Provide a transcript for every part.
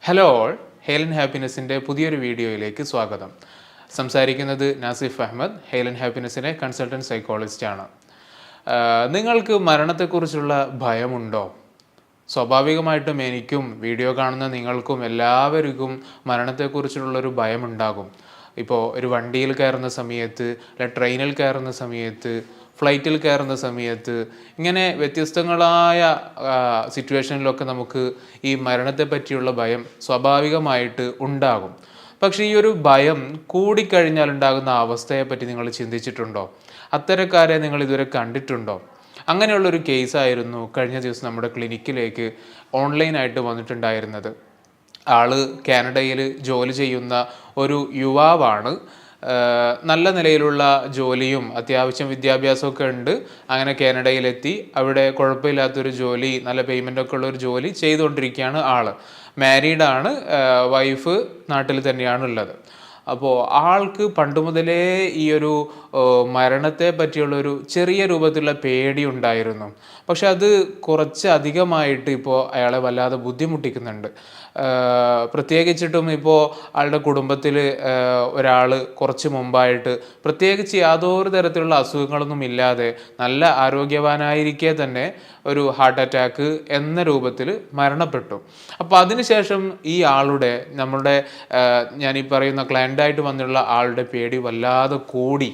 Hello all, hale and ഹാപ്പിനെസ്സിൻ്റെ പുതിയൊരു വീഡിയോയിലേക്ക് സ്വാഗതം. സംസാരിക്കുന്നത് നാസിഫ് അഹമ്മദ്, ഹെയിൽ ആൻഡ് ഹാപ്പിനെസ്സിലെ കൺസൾട്ടൻറ്റ് സൈക്കോളജിസ്റ്റാണ്. നിങ്ങൾക്ക് മരണത്തെക്കുറിച്ചുള്ള ഭയമുണ്ടോ? സ്വാഭാവികമായിട്ടും എനിക്കും വീഡിയോ കാണുന്ന നിങ്ങൾക്കും എല്ലാവർക്കും മരണത്തെക്കുറിച്ചുള്ളൊരു ഭയമുണ്ടാകും. ഇപ്പോൾ ഒരു വണ്ടിയിൽ കയറുന്ന സമയത്ത്, അല്ല ട്രെയിനിൽ കയറുന്ന സമയത്ത്, ഫ്ലൈറ്റിൽ കയറുന്ന സമയത്ത്, ഇങ്ങനെ വ്യത്യസ്തങ്ങളായ സിറ്റുവേഷനിലൊക്കെ നമുക്ക് ഈ മരണത്തെ പറ്റിയുള്ള ഭയം സ്വാഭാവികമായിട്ട് ഉണ്ടാകും. പക്ഷേ ഈ ഒരു ഭയം കൂടിക്കഴിഞ്ഞാൽ ഉണ്ടാകുന്ന അവസ്ഥയെപ്പറ്റി നിങ്ങൾ ചിന്തിച്ചിട്ടുണ്ടോ? അത്തരക്കാരെ നിങ്ങൾ ഇതുവരെ കണ്ടിട്ടുണ്ടോ? അങ്ങനെയുള്ളൊരു കേസായിരുന്നു കഴിഞ്ഞ ദിവസം നമ്മുടെ ക്ലിനിക്കിലേക്ക് ഓൺലൈനായിട്ട് വന്നിട്ടുണ്ടായിരുന്നത്. ആള് കാനഡയിൽ ജോലി ചെയ്യുന്ന ഒരു യുവാവാണ്. നല്ല നിലയിലുള്ള ജോലിയും അത്യാവശ്യം വിദ്യാഭ്യാസമൊക്കെ ഉണ്ട്. അങ്ങനെ കാനഡയിലെത്തി അവിടെ കുഴപ്പമില്ലാത്തൊരു ജോലി, നല്ല പേയ്മെൻ്റൊക്കെ ഉള്ളൊരു ജോലി ചെയ്തുകൊണ്ടിരിക്കുകയാണ് ആള്. മാരീഡാണ്, വൈഫ് നാട്ടിൽ തന്നെയാണുള്ളത്. അപ്പോൾ ആൾക്ക് പണ്ട് മുതലേ ഈ ഒരു മരണത്തെ പറ്റിയുള്ളൊരു ചെറിയ രൂപത്തിലുള്ള പേടി ഉണ്ടായിരുന്നു. പക്ഷെ അത് കുറച്ച് അധികമായിട്ട് ഇപ്പോൾ അയാളെ വല്ലാതെ ബുദ്ധിമുട്ടിക്കുന്നുണ്ട്. പ്രത്യേകിച്ചിട്ടും ഇപ്പോൾ ആളുടെ കുടുംബത്തിൽ ഒരാൾ കുറച്ച് മുമ്പായിട്ട് പ്രത്യേകിച്ച് യാതൊരു തരത്തിലുള്ള അസുഖങ്ങളൊന്നും ഇല്ലാതെ നല്ല ആരോഗ്യവാനായിരിക്കെ തന്നെ ഒരു ഹാർട്ട് അറ്റാക്ക് എന്ന രൂപത്തിൽ മരണപ്പെട്ടു. അപ്പോൾ അതിനുശേഷം ഈ ആളുടെ ഞാനീ പറയുന്ന ക്ലയൻ്റായിട്ട് വന്നുള്ള ആളുടെ പേടി വല്ലാതെ കൂടി.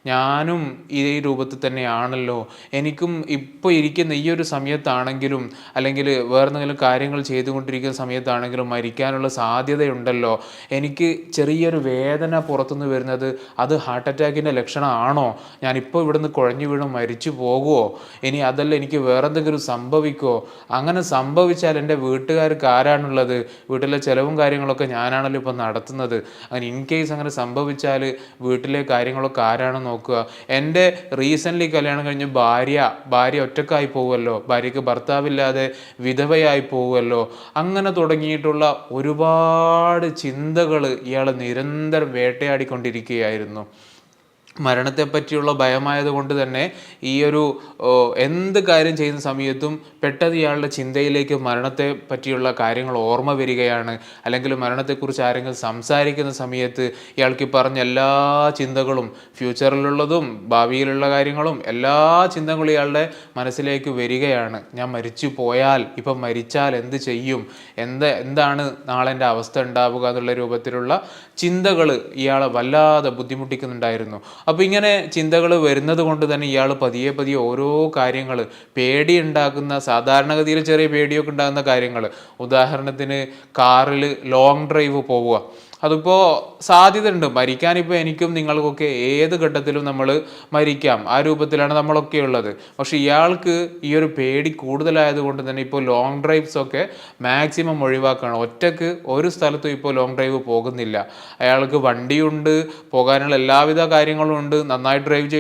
ഞാനും ഈ രൂപത്തിൽ തന്നെയാണല്ലോ, എനിക്കും ഇപ്പോൾ ഇരിക്കുന്ന ഈ ഒരു സമയത്താണെങ്കിലും അല്ലെങ്കിൽ വേറെന്തെങ്കിലും കാര്യങ്ങൾ ചെയ്തുകൊണ്ടിരിക്കുന്ന സമയത്താണെങ്കിലും മരിക്കാനുള്ള സാധ്യതയുണ്ടല്ലോ, എനിക്ക് ചെറിയൊരു വേദന പുറത്തുനിന്ന് വരുന്നത് അത് ഹാർട്ട് അറ്റാക്കിൻ്റെ ലക്ഷണമാണോ? ഞാനിപ്പോൾ ഇവിടുന്ന് കുഴഞ്ഞു വീണ് മരിച്ചു പോകുമോ? ഇനി അതല്ല എനിക്ക് വേറെന്തെങ്കിലും സംഭവിക്കുമോ? അങ്ങനെ സംഭവിച്ചാൽ എൻ്റെ വീട്ടുകാർക്ക് ആരാണുള്ളത്? വീട്ടിലെ ചിലവും കാര്യങ്ങളൊക്കെ ഞാനാണല്ലോ ഇപ്പോൾ നടത്തുന്നത്. അങ്ങനെ ഇൻ കേസ് അങ്ങനെ സംഭവിച്ചാൽ വീട്ടിലെ കാര്യങ്ങളൊക്കെ ആരാണ് നോക്കുക? എൻ്റെ റീസെൻ്റ്ലി കല്യാണം കഴിഞ്ഞ് ഭാര്യ ഒറ്റക്കായി പോകുമല്ലോ, ഭാര്യയ്ക്ക് ഭർത്താവില്ലാതെ വിധവയായി പോകുമല്ലോ. അങ്ങനെ തുടങ്ങിയിട്ടുള്ള ഒരുപാട് ചിന്തകൾ ഇയാൾ നിരന്തരം വേട്ടയാടിക്കൊണ്ടിരിക്കുകയായിരുന്നു. മരണത്തെപ്പറ്റിയുള്ള ഭയമായതുകൊണ്ട് തന്നെ ഈ ഒരു എന്ത് കാര്യം ചെയ്യുന്ന സമയത്തും പെട്ടെന്ന് ഇയാളുടെ ചിന്തയിലേക്ക് മരണത്തെ പറ്റിയുള്ള കാര്യങ്ങൾ ഓർമ്മ വരികയാണ്. അല്ലെങ്കിൽ മരണത്തെക്കുറിച്ച് ആരെങ്കിലും സംസാരിക്കുന്ന സമയത്ത് ഇയാൾക്ക് പറഞ്ഞ എല്ലാ ചിന്തകളും, ഫ്യൂച്ചറിലുള്ളതും ഭാവിയിലുള്ള കാര്യങ്ങളും എല്ലാ ചിന്തകളും ഇയാളുടെ മനസ്സിലേക്ക് വരികയാണ്. ഞാൻ മരിച്ചു പോയാൽ, ഇപ്പം മരിച്ചാൽ എന്ത് ചെയ്യും, എന്താണ് നാളെ എൻ്റെ അവസ്ഥ ഉണ്ടാവുക എന്നുള്ള രൂപത്തിലുള്ള ചിന്തകൾ ഇയാളെ വല്ലാതെ ബുദ്ധിമുട്ടിക്കുന്നുണ്ടായിരുന്നു. അപ്പോൾ ഇങ്ങനെ ചിന്തകൾ വരുന്നത് കൊണ്ട് തന്നെ ഇയാൾ പതിയെ ഓരോ കാര്യങ്ങൾ, പേടി ഉണ്ടാക്കുന്ന, സാധാരണഗതിയിൽ ചെറിയ പേടിയൊക്കെ ഉണ്ടാകുന്ന കാര്യങ്ങൾ, ഉദാഹരണത്തിന് കാറിൽ ലോങ് ഡ്രൈവ് പോവുക, അതിപ്പോൾ സാധ്യതയുണ്ട് മരിക്കാനിപ്പോൾ എനിക്കും നിങ്ങൾക്കൊക്കെ ഏത് ഘട്ടത്തിലും നമ്മൾ മരിക്കാം, ആ രൂപത്തിലാണ് നമ്മളൊക്കെ ഉള്ളത്. പക്ഷെ ഇയാൾക്ക് ഈ ഒരു പേടി കൂടുതലായതുകൊണ്ട് തന്നെ ഇപ്പോൾ ലോങ് ഡ്രൈവ്സൊക്കെ മാക്സിമം ഒഴിവാക്കുകയാണ്. ഒറ്റക്ക് ഒരു സ്ഥലത്തും ഇപ്പോൾ ലോങ് ഡ്രൈവ് പോകുന്നില്ല. അയാൾക്ക് വണ്ടിയുണ്ട്, പോകാനുള്ള എല്ലാവിധ കാര്യങ്ങളും ഉണ്ട്, നന്നായി ഡ്രൈവ്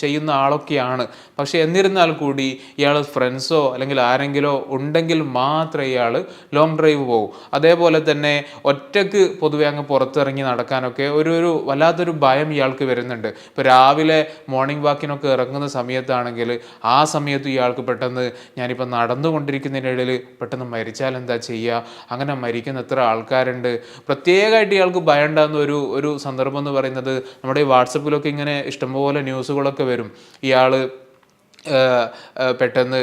ചെയ്യുന്ന ആളൊക്കെയാണ്. പക്ഷെ എന്നിരുന്നാൽ കൂടി ഇയാൾ ഫ്രണ്ട്സോ അല്ലെങ്കിൽ ആരെങ്കിലോ ഉണ്ടെങ്കിൽ മാത്രമേ ഇയാൾ ലോങ് ഡ്രൈവ് പോകും. അതേപോലെ തന്നെ ഒറ്റക്ക് പൊതുവെ അങ്ങ് പുറത്തിറങ്ങി നടക്കാനൊക്കെ ഒരു വല്ലാത്തൊരു ഭയം ഇയാൾക്ക് വരുന്നുണ്ട്. ഇപ്പോൾ രാവിലെ മോർണിംഗ് വാക്കിനൊക്കെ ഇറങ്ങുന്ന സമയത്താണെങ്കിൽ ആ സമയത്ത് ഇയാൾക്ക് പെട്ടെന്ന് ഞാനിപ്പോൾ നടന്നുകൊണ്ടിരിക്കുന്നതിനിടയിൽ പെട്ടെന്ന് മരിച്ചാൽ എന്താ ചെയ്യുക, അങ്ങനെ മരിക്കുന്ന എത്ര ആൾക്കാരുണ്ട്. പ്രത്യേകമായിട്ട് ഇയാൾക്ക് ഭയം ഉണ്ടാകുന്ന ഒരു സന്ദർഭം എന്ന് പറയുന്നത്, നമ്മുടെ ഈ വാട്സപ്പിലൊക്കെ ഇങ്ങനെ ഇഷ്ടംപോലെ ന്യൂസുകളൊക്കെ വരും. ഇയാൾ പെട്ടെന്ന്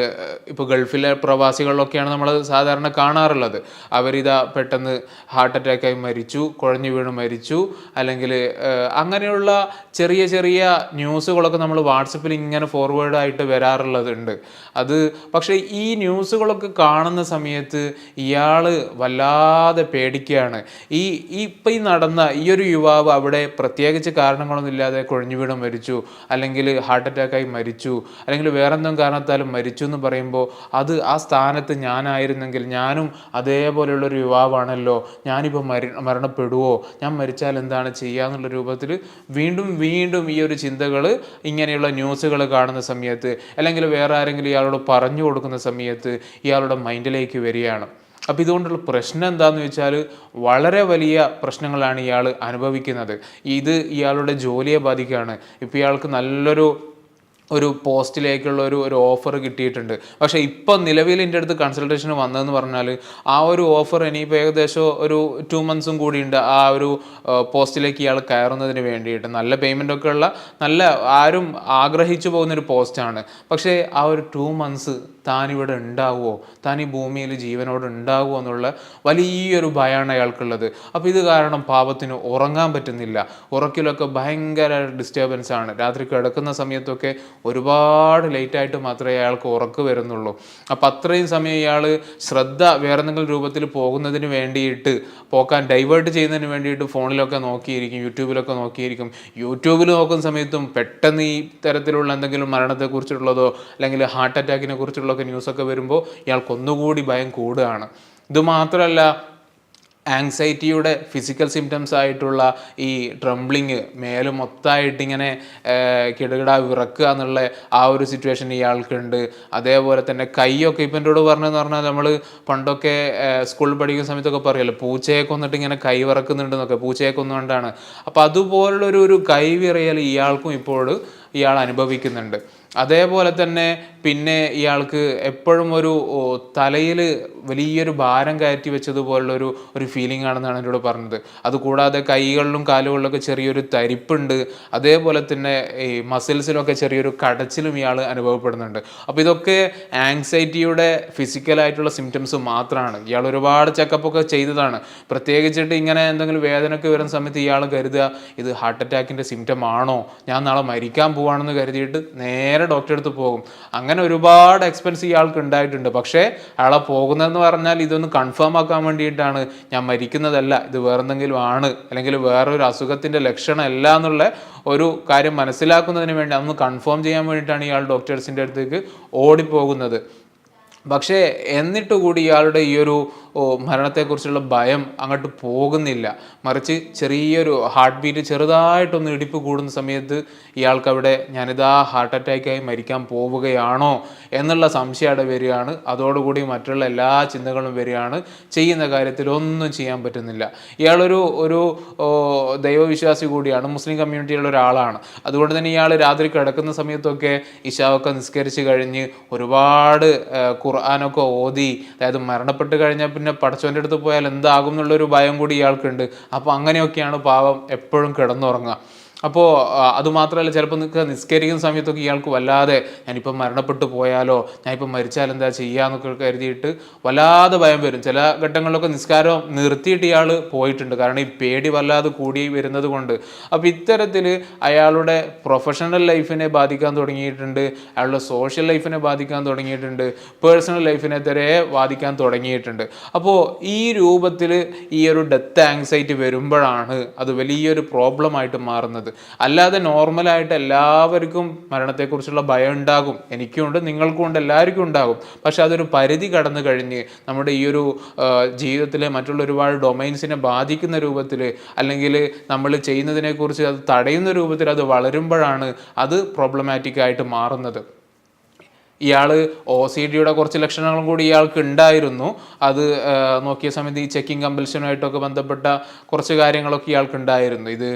ഇപ്പോൾ ഗൾഫിലെ പ്രവാസികളിലൊക്കെയാണ് നമ്മൾ സാധാരണ കാണാറുള്ളത്. അവരിതാ പെട്ടെന്ന് ഹാർട്ട് അറ്റാക്കായി മരിച്ചു, കുഴഞ്ഞു വീണ് മരിച്ചു, അല്ലെങ്കിൽ അങ്ങനെയുള്ള ചെറിയ ന്യൂസുകളൊക്കെ നമ്മൾ വാട്സപ്പിൽ ഇങ്ങനെ ഫോർവേഡായിട്ട് വരാറുള്ളതുണ്ട്. പക്ഷേ ഈ ന്യൂസുകളൊക്കെ കാണുന്ന സമയത്ത് ഇയാൾ വല്ലാതെ പേടിക്കുകയാണ്. ഈ നടന്ന ഈ ഒരു യുവാവ് അവിടെ പ്രത്യേകിച്ച് കാരണങ്ങളൊന്നും ഇല്ലാതെ കുഴഞ്ഞു വീണ് മരിച്ചു, അല്ലെങ്കിൽ ഹാർട്ട് അറ്റാക്കായി മരിച്ചു, അല്ലെങ്കിൽ വേറെന്തെങ്കിലും കാരണത്താലും മരിച്ചു എന്ന് പറയുമ്പോൾ ആ സ്ഥാനത്ത് ഞാനായിരുന്നെങ്കിൽ ഞാനും അതേപോലെയുള്ളൊരു യുവാവാണല്ലോ, ഞാനിപ്പോൾ മരണപ്പെടുവോ, ഞാൻ മരിച്ചാൽ എന്താണ് ചെയ്യുക എന്നുള്ള രൂപത്തിൽ വീണ്ടും ഈ ഒരു ചിന്തകൾ ഇങ്ങനെയുള്ള ന്യൂസുകൾ കാണുന്ന സമയത്ത്, അല്ലെങ്കിൽ വേറെ ആരെങ്കിലും ഇയാളോട് പറഞ്ഞു കൊടുക്കുന്ന സമയത്ത് ഇയാളുടെ മൈൻഡിലേക്ക് വരികയാണ്. അപ്പോൾ ഇതുകൊണ്ടുള്ള പ്രശ്നം എന്താണെന്ന് വെച്ചാൽ വളരെ വലിയ പ്രശ്നങ്ങളാണ് ഇയാൾ അനുഭവിക്കുന്നത്. ഇത് ഇയാളുടെ ജോലിയെ ബാധിക്കുകയാണ്. ഇപ്പോൾ ഇയാൾക്ക് നല്ലൊരു ഒരു പോസ്റ്റിലേക്കുള്ള ഒരു ഓഫർ കിട്ടിയിട്ടുണ്ട്. പക്ഷേ ഇപ്പം നിലവിൽ എൻ്റെ അടുത്ത് കൺസൾട്ടേഷന് വന്നതെന്ന് പറഞ്ഞാൽ ആ ഒരു ഓഫർ ഇനിയിപ്പോൾ ഏകദേശം ഒരു 2 മന്ത്സും കൂടിയുണ്ട് ആ ഒരു പോസ്റ്റിലേക്ക് ഇയാൾ കയറുന്നതിന് വേണ്ടിയിട്ട്. നല്ല പേയ്മെൻ്റൊക്കെ ഉള്ള, നല്ല ആരും ആഗ്രഹിച്ചു പോകുന്നൊരു പോസ്റ്റാണ്. പക്ഷേ ആ ഒരു 2 മന്ത്സ് താനിവിടെ ഉണ്ടാവുമോ, താൻ ഈ ഭൂമിയിൽ ജീവനോട് ഉണ്ടാവുമോ എന്നുള്ള വലിയൊരു ഭയമാണ് അയാൾക്കുള്ളത്. അപ്പോൾ ഇത് കാരണം പാപത്തിന് ഉറങ്ങാൻ പറ്റുന്നില്ല. ഉറക്കിലൊക്കെ ഭയങ്കര ഡിസ്റ്റർബൻസ് ആണ്. രാത്രി കിടക്കുന്ന സമയത്തൊക്കെ ഒരുപാട് ലേറ്റായിട്ട് മാത്രമേ അയാൾക്ക് ഉറക്ക് വരുന്നുള്ളൂ. അപ്പം അത്രയും സമയം ഇയാൾ ശ്രദ്ധ വേറെ എന്തെങ്കിലും രൂപത്തിൽ പോകുന്നതിന് വേണ്ടിയിട്ട്, ഡൈവേർട്ട് ചെയ്യുന്നതിന് വേണ്ടിയിട്ട് ഫോണിലൊക്കെ നോക്കിയിരിക്കും, യൂട്യൂബിലൊക്കെ നോക്കിയിരിക്കും. യൂട്യൂബിൽ നോക്കുന്ന സമയത്തും പെട്ടെന്ന് ഈ തരത്തിലുള്ള എന്തെങ്കിലും മരണത്തെക്കുറിച്ചുള്ളതോ അല്ലെങ്കിൽ ഹാർട്ട് അറ്റാക്കിനെ കുറിച്ചുള്ളൊക്കെ ന്യൂസൊക്കെ വരുമ്പോൾ ഇയാൾക്കൊന്നുകൂടി ഭയം കൂടുകയാണ്. ഇതുമാത്രമല്ല, ആങ്സൈറ്റിയുടെ ഫിസിക്കൽ സിംറ്റംസ് ആയിട്ടുള്ള ഈ ട്രംബ്ലിങ്, മേല് മൊത്തമായിട്ടിങ്ങനെ കിടകിട വിറക്കുക എന്നുള്ള ആ ഒരു സിറ്റുവേഷൻ ഇയാൾക്കുണ്ട്. അതേപോലെ തന്നെ കൈയൊക്കെ ഇപ്പം എന്നോട് പറഞ്ഞതെന്ന് പറഞ്ഞാൽ, നമ്മൾ പണ്ടൊക്കെ സ്കൂളിൽ പഠിക്കുന്ന സമയത്തൊക്കെ പറയുമല്ലോ, പൂച്ചയെ കൊന്നിട്ട് ഇങ്ങനെ കൈ വിറക്കുന്നുണ്ടെന്നൊക്കെ, പൂച്ചയെ കൊന്നുകൊണ്ടാണ്. അപ്പോൾ അതുപോലുള്ളൊരു കൈ വിറയൽ ഇയാൾക്കും ഇപ്പോൾ ഇയാൾ അനുഭവിക്കുന്നുണ്ട്. അതേപോലെ തന്നെ പിന്നെ ഇയാൾക്ക് എപ്പോഴും തലയിൽ വലിയൊരു ഭാരം കയറ്റി വെച്ചതുപോലുള്ളൊരു ഫീലിംഗ് ആണെന്നാണ് എന്നോട് പറഞ്ഞത്. അതുകൂടാതെ കൈകളിലും കാലുകളിലൊക്കെ ചെറിയൊരു തരിപ്പുണ്ട്. അതേപോലെ തന്നെ ഈ മസിൽസിലൊക്കെ ചെറിയൊരു കടച്ചിലും ഇയാൾ അനുഭവപ്പെടുന്നുണ്ട്. അപ്പോൾ ഇതൊക്കെ ആങ്സൈറ്റിയുടെ ഫിസിക്കലായിട്ടുള്ള സിംറ്റംസ് മാത്രമാണ്. ഇയാൾ ഒരുപാട് ചെക്കപ്പൊക്കെ ചെയ്തതാണ്. പ്രത്യേകിച്ചിട്ട് ഇങ്ങനെ എന്തെങ്കിലും വേദനയൊക്കെ വരുന്ന സമയത്ത് ഇയാൾ കരുതുക ഇത് ഹാർട്ട് അറ്റാക്കിൻ്റെ സിംറ്റം ആണോ, ഞാൻ നാളെ മരിക്കാൻ പോവാണെന്ന് കരുതിയിട്ട് നേരെ ഡോക്ടറെ അടുത്ത് പോകും. അങ്ങനെ ഒരുപാട് എക്സ്പെൻസ് ഇയാൾക്ക് ഉണ്ടായിട്ടുണ്ട്. പക്ഷേ അയാളെ പോകുന്നതെന്ന് പറഞ്ഞാൽ ഇതൊന്ന് കൺഫേം ആക്കാൻ വേണ്ടിയിട്ടാണ്, ഞാൻ മരിക്കുന്നതല്ല, ഇത് വേറെന്തെങ്കിലും ആണ്, അല്ലെങ്കിൽ വേറൊരു അസുഖത്തിൻ്റെ ലക്ഷണമല്ല എന്നുള്ള ഒരു കാര്യം മനസ്സിലാക്കുന്നതിന് വേണ്ടി, അതൊന്ന് കൺഫേം ചെയ്യാൻ വേണ്ടിയിട്ടാണ് ഇയാൾ ഡോക്ടേഴ്സിൻ്റെ അടുത്തേക്ക് ഓടിപ്പോകുന്നത്. പക്ഷേ എന്നിട്ട് കൂടി ഇയാളുടെ ഈ ഒരു മരണത്തെക്കുറിച്ചുള്ള ഭയം അങ്ങോട്ട് പോകുന്നില്ല. മറിച്ച് ചെറിയൊരു ഹാർട്ട് ബീറ്റ് ചെറുതായിട്ടൊന്ന് ഇടിപ്പ് കൂടുന്ന സമയത്ത് ഇയാൾക്കവിടെ ഞാനിതാ ഹാർട്ട് അറ്റാക്കായി മരിക്കാൻ പോവുകയാണോ എന്നുള്ള സംശയം അവിടെ വരികയാണ്. അതോടുകൂടി മറ്റുള്ള എല്ലാ ചിന്തകളും വരികയാണ്. ചെയ്യുന്ന കാര്യത്തിൽ ഒന്നും ചെയ്യാൻ പറ്റുന്നില്ല. ഇയാളൊരു ദൈവവിശ്വാസി കൂടിയാണ്, മുസ്ലിം കമ്മ്യൂണിറ്റിയിലുള്ള ഒരാളാണ്. അതുകൊണ്ട് തന്നെ ഇയാൾ രാത്രി കിടക്കുന്ന സമയത്തൊക്കെ ഇശാവൊക്കെ നിസ്കരിച്ച് കഴിഞ്ഞ് ഒരുപാട് ഖുർആനൊക്കെ ഓതി, അതായത് മരണപ്പെട്ട് കഴിഞ്ഞാൽ പിന്നെ പടച്ചവൻ്റെ അടുത്ത് പോയാൽ എന്താകും എന്നുള്ളൊരു ഭയം കൂടി ഇയാൾക്കുണ്ട്. അപ്പോൾ അങ്ങനെയൊക്കെയാണ് പാവം എപ്പോഴും കിടന്നുറങ്ങുക. അപ്പോൾ അതുമാത്രമല്ല, ചിലപ്പോൾ നിസ്കരിക്കുന്ന സമയത്തൊക്കെ ഇയാൾക്ക് വല്ലാതെ ഞാനിപ്പം മരണപ്പെട്ടു പോയാലോ, ഞാനിപ്പം മരിച്ചാൽ എന്താ ചെയ്യാന്നൊക്കെ കരുതിയിട്ട് വല്ലാതെ ഭയം വരും. ചില ഘട്ടങ്ങളിലൊക്കെ നിസ്കാരം നിർത്തിയിട്ട് ഇയാൾ പോയിട്ടുണ്ട്, കാരണം ഈ പേടി വല്ലാതെ കൂടി വരുന്നത് കൊണ്ട്. അപ്പോൾ ഇത്തരത്തിൽ അയാളുടെ പ്രൊഫഷണൽ ലൈഫിനെ ബാധിക്കാൻ തുടങ്ങിയിട്ടുണ്ട്, അയാളുടെ സോഷ്യൽ ലൈഫിനെ ബാധിക്കാൻ തുടങ്ങിയിട്ടുണ്ട്, പേഴ്സണൽ ലൈഫിനെ വരെ ബാധിക്കാൻ തുടങ്ങിയിട്ടുണ്ട്. അപ്പോൾ ഈ രൂപത്തിൽ ഈ ഒരു ഡെത്ത് ആങ്സൈറ്റി വരുമ്പോഴാണ് അത് വലിയൊരു പ്രോബ്ലമായിട്ട് മാറുന്നത്. അല്ലാതെ നോർമലായിട്ട് എല്ലാവർക്കും മരണത്തെക്കുറിച്ചുള്ള ഭയം ഉണ്ടാകും, എനിക്കുണ്ട്, നിങ്ങൾക്കും ഉണ്ട്, എല്ലാവർക്കും ഉണ്ടാകും. പക്ഷെ അതൊരു പരിധി കടന്നു കഴിഞ്ഞ് നമ്മുടെ ഈ ഒരു ജീവിതത്തിലെ മറ്റുള്ള ഒരുപാട് ഡൊമൈൻസിനെ ബാധിക്കുന്ന രൂപത്തിൽ, അല്ലെങ്കിൽ നമ്മൾ ചെയ്യുന്നതിനെക്കുറിച്ച് അത് തടയുന്ന രൂപത്തിൽ അത് വളരുമ്പോഴാണ് അത് പ്രോബ്ലമാറ്റിക് ആയിട്ട് മാറുന്നത്. ഇയാൾ OCDയുടെ കുറച്ച് ലക്ഷണങ്ങളും കൂടി ഇയാൾക്ക് ഉണ്ടായിരുന്നു. അത് നോക്കിയ സമയത്ത് ഈ ചെക്കിങ് കമ്പൽഷനുമായിട്ടൊക്കെ ബന്ധപ്പെട്ട കുറച്ച് കാര്യങ്ങളൊക്കെ ഇയാൾക്ക് ഉണ്ടായിരുന്നു. ഇത്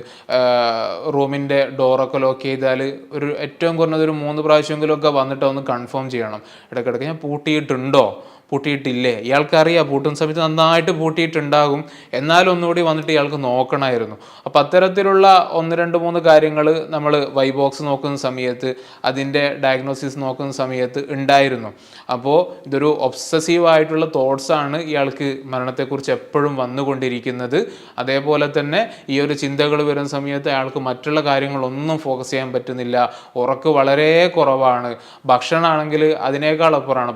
റൂമിൻ്റെ ഡോറൊക്കെ ലോക്ക് ചെയ്താൽ ഏറ്റവും കുറഞ്ഞത് 3 പ്രാവശ്യമെങ്കിലും ഒക്കെ വന്നിട്ട് ഒന്ന് കൺഫേം ചെയ്യണം. ഇടയ്ക്കിടയ്ക്ക് ഞാൻ പൂട്ടിയിട്ടില്ലേ, ഇയാൾക്കറിയാം പൂട്ടുന്ന സമയത്ത് നന്നായിട്ട് പൂട്ടിയിട്ടുണ്ടാകും, എന്നാലും ഒന്നുകൂടി വന്നിട്ട് ഇയാൾക്ക് നോക്കണമായിരുന്നു. അപ്പോൾ അത്തരത്തിലുള്ള 1, 2, 3 കാര്യങ്ങൾ നമ്മൾ വൈബോക്സ് നോക്കുന്ന സമയത്ത്, അതിൻ്റെ ഡയഗ്നോസിസ് നോക്കുന്ന സമയത്ത് ഉണ്ടായിരുന്നു. അപ്പോൾ ഇതൊരു ഒബ്സസീവായിട്ടുള്ള തോട്ട്സാണ് ഇയാൾക്ക് മരണത്തെക്കുറിച്ച് എപ്പോഴും വന്നുകൊണ്ടിരിക്കുന്നത്. അതേപോലെ തന്നെ ഈ ഒരു ചിന്തകൾ വരുന്ന സമയത്ത് അയാൾക്ക് മറ്റുള്ള കാര്യങ്ങളൊന്നും ഫോക്കസ് ചെയ്യാൻ പറ്റുന്നില്ല, ഉറക്ക് വളരെ കുറവാണ്. ഭക്ഷണമാണെങ്കിൽ അതിനേക്കാൾ അപ്പുറമാണ്.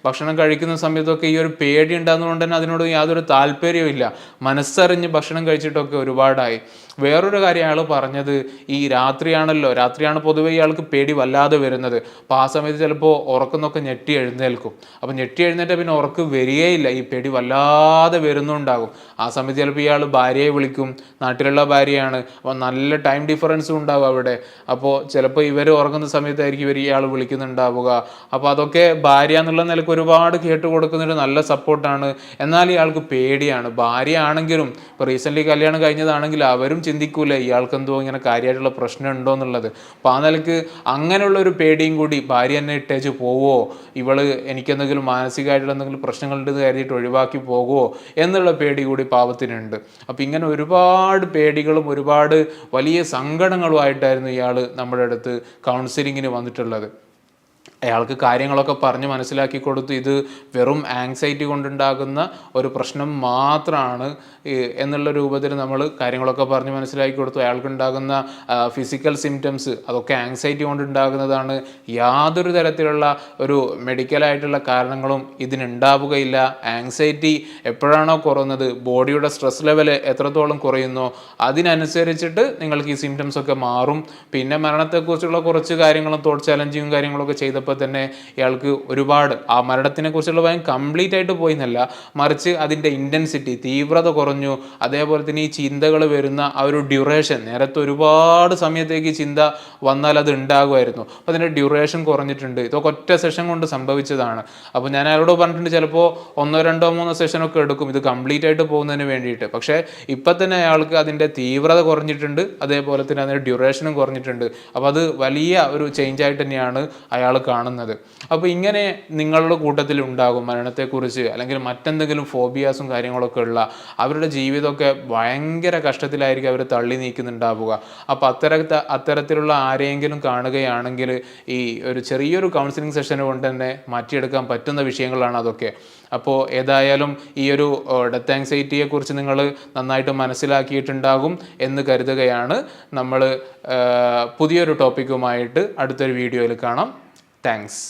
ഭക്ഷണം കഴിക്കുന്ന സമയത്തൊക്കെ ഈ ഒരു പേടി ഉണ്ടാകുന്നതുകൊണ്ട് തന്നെ അതിനോട് യാതൊരു താല്പര്യവും. മനസ്സറിഞ്ഞ് ഭക്ഷണം കഴിച്ചിട്ടൊക്കെ ഒരുപാടായി. വേറൊരു കാര്യം അയാൾ പറഞ്ഞത്, ഈ രാത്രിയാണ് പൊതുവെ ഇയാൾക്ക് പേടി വല്ലാതെ വരുന്നത്. അപ്പോൾ ആ സമയത്ത് ചിലപ്പോൾ ഉറക്കുന്നൊക്കെ ഞെട്ടി എഴുന്നേൽക്കും. അപ്പോൾ ഞെട്ടി എഴുന്നേറ്റാൽ പിന്നെ ഉറക്ക് വരികയില്ല, ഈ പേടി വല്ലാതെ വരുന്നുണ്ടാകും. ആ സമയത്ത് ചിലപ്പോൾ ഇയാൾ ഭാര്യയെ വിളിക്കും, നാട്ടിലുള്ള ഭാര്യയാണ്, അപ്പോൾ നല്ല ടൈം ഡിഫറൻസും ഉണ്ടാവും അവിടെ. അപ്പോൾ ചിലപ്പോൾ ഇവർ ഉറങ്ങുന്ന സമയത്തായിരിക്കും ഇയാൾ വിളിക്കുന്നുണ്ടാവുക. അപ്പോൾ അതൊക്കെ ഭാര്യ എന്നുള്ള നിലയ്ക്ക് ഒരുപാട് ഒരുപാട് കേട്ടുകൊടുക്കുന്നൊരു നല്ല സപ്പോർട്ടാണ്. എന്നാൽ ഇയാൾക്ക് പേടിയാണ്. ഭാര്യ ആണെങ്കിലും ഇപ്പോൾ റീസെൻ്റ്ലി കല്യാണം കഴിഞ്ഞതാണെങ്കിൽ അവരും ചിന്തിക്കൂലേ ഇയാൾക്ക് എന്തോ ഇങ്ങനെ കാര്യമായിട്ടുള്ള പ്രശ്നം ഉണ്ടോ എന്നുള്ളത്. അപ്പോൾ ആ നിലക്ക് അങ്ങനെയുള്ളൊരു പേടിയും കൂടി ഭാര്യ എന്നെ ഇട്ടേച്ച് പോവോ, ഇവള് എനിക്കെന്തെങ്കിലും മാനസികമായിട്ടുള്ള എന്തെങ്കിലും പ്രശ്നങ്ങളുണ്ടെന്ന് കരുതിയിട്ട് ഒഴിവാക്കി പോകുമോ എന്നുള്ള പേടി കൂടി പാവത്തിനുണ്ട്. അപ്പോൾ ഇങ്ങനെ ഒരുപാട് പേടികളും ഒരുപാട് വലിയ സങ്കടങ്ങളുമായിട്ടായിരുന്നു ഇയാൾ നമ്മുടെ അടുത്ത് കൗൺസിലിങ്ങിന് വന്നിട്ടുള്ളത്. അയാൾക്ക് കാര്യങ്ങളൊക്കെ പറഞ്ഞ് മനസ്സിലാക്കി കൊടുത്തു. ഇത് വെറും ആങ്സൈറ്റി കൊണ്ടുണ്ടാകുന്ന ഒരു പ്രശ്നം മാത്രമാണ് എന്നുള്ള രൂപത്തിൽ നമ്മൾ കാര്യങ്ങളൊക്കെ പറഞ്ഞ് മനസ്സിലാക്കി കൊടുത്തു. അയാൾക്കുണ്ടാകുന്ന ഫിസിക്കൽ സിംറ്റംസ് അതൊക്കെ ആങ്സൈറ്റി കൊണ്ടുണ്ടാകുന്നതാണ്. യാതൊരു തരത്തിലുള്ള ഒരു മെഡിക്കലായിട്ടുള്ള കാരണങ്ങളും ഇതിനുണ്ടാവുകയില്ല. ആങ്സൈറ്റി എപ്പോഴാണോ കുറയുന്നത്, ബോഡിയുടെ സ്ട്രെസ് ലെവൽ എത്രത്തോളം കുറയുന്നോ അതിനനുസരിച്ചിട്ട് നിങ്ങൾക്ക് ഈ സിംറ്റംസ് ഒക്കെ മാറും. പിന്നെ മരണത്തെക്കുറിച്ചുള്ള കുറച്ച് കാര്യങ്ങളും തോട്ട് ചലഞ്ചിങ്ങും കാര്യങ്ങളൊക്കെ ചെയ്തപ്പോൾ തന്നെ ഇയാൾക്ക് ഒരുപാട് ആ മരണത്തിനെ കുറിച്ചുള്ള ഭയം കംപ്ലീറ്റ് ആയിട്ട് പോയി എന്നല്ല, മറിച്ച് അതിൻ്റെ ഇൻറ്റൻസിറ്റി തീവ്രത കുറഞ്ഞു. അതേപോലെ തന്നെ ഈ ചിന്തകൾ വരുന്ന ആ ഒരു ഡ്യൂറേഷൻ, നേരത്തെ ഒരുപാട് സമയത്തേക്ക് ചിന്ത വന്നാൽ അത് ഉണ്ടാകുമായിരുന്നു, അപ്പോൾ അതിൻ്റെ ഡ്യൂറേഷൻ കുറഞ്ഞിട്ടുണ്ട്. ഇതൊക്കെ ഒറ്റ സെഷൻ കൊണ്ട് സംഭവിച്ചതാണ്. അപ്പോൾ ഞാൻ അയാളോട് പറഞ്ഞിട്ടുണ്ട് ചിലപ്പോൾ 1, 2, 3 സെഷനൊക്കെ എടുക്കും ഇത് കംപ്ലീറ്റ് ആയിട്ട് പോകുന്നതിന് വേണ്ടിയിട്ട്. പക്ഷേ ഇപ്പം തന്നെ അയാൾക്ക് അതിൻ്റെ തീവ്രത കുറഞ്ഞിട്ടുണ്ട്, അതേപോലെ തന്നെ അതിൻ്റെ ഡ്യൂറേഷനും കുറഞ്ഞിട്ടുണ്ട്. അപ്പോൾ അത് വലിയ ഒരു ചേഞ്ച് ആയിട്ട് തന്നെയാണ് അയാൾ കാണുന്നത്. അപ്പോൾ ഇങ്ങനെ നിങ്ങളുടെ കൂട്ടത്തിൽ ഉണ്ടാകും മരണത്തെക്കുറിച്ച് അല്ലെങ്കിൽ മറ്റെന്തെങ്കിലും ഫോബിയാസും കാര്യങ്ങളൊക്കെ ഉള്ള അവരുടെ ജീവിതമൊക്കെ ഭയങ്കര കഷ്ടത്തിലായിരിക്കും അവർ തള്ളി നീക്കുന്നുണ്ടാവുക. അപ്പോൾ അത്തരത്തിലുള്ള ആരെയെങ്കിലും കാണുകയാണെങ്കിൽ ഈ ഒരു ചെറിയൊരു കൗൺസിലിംഗ് സെഷന് കൊണ്ട് തന്നെ മാറ്റിയെടുക്കാൻ പറ്റുന്ന വിഷയങ്ങളാണ് അതൊക്കെ. അപ്പോൾ ഏതായാലും ഈ ഒരു ഡെത്ത് ആങ്സൈറ്റിയെക്കുറിച്ച് നിങ്ങൾ നന്നായിട്ട് മനസ്സിലാക്കിയിട്ടുണ്ടാകും എന്ന് കരുതുകയാണ്. നമ്മൾ പുതിയൊരു ടോപ്പിക്കുമായിട്ട് അടുത്തൊരു വീഡിയോയിൽ കാണാം. താങ്ക്സ്.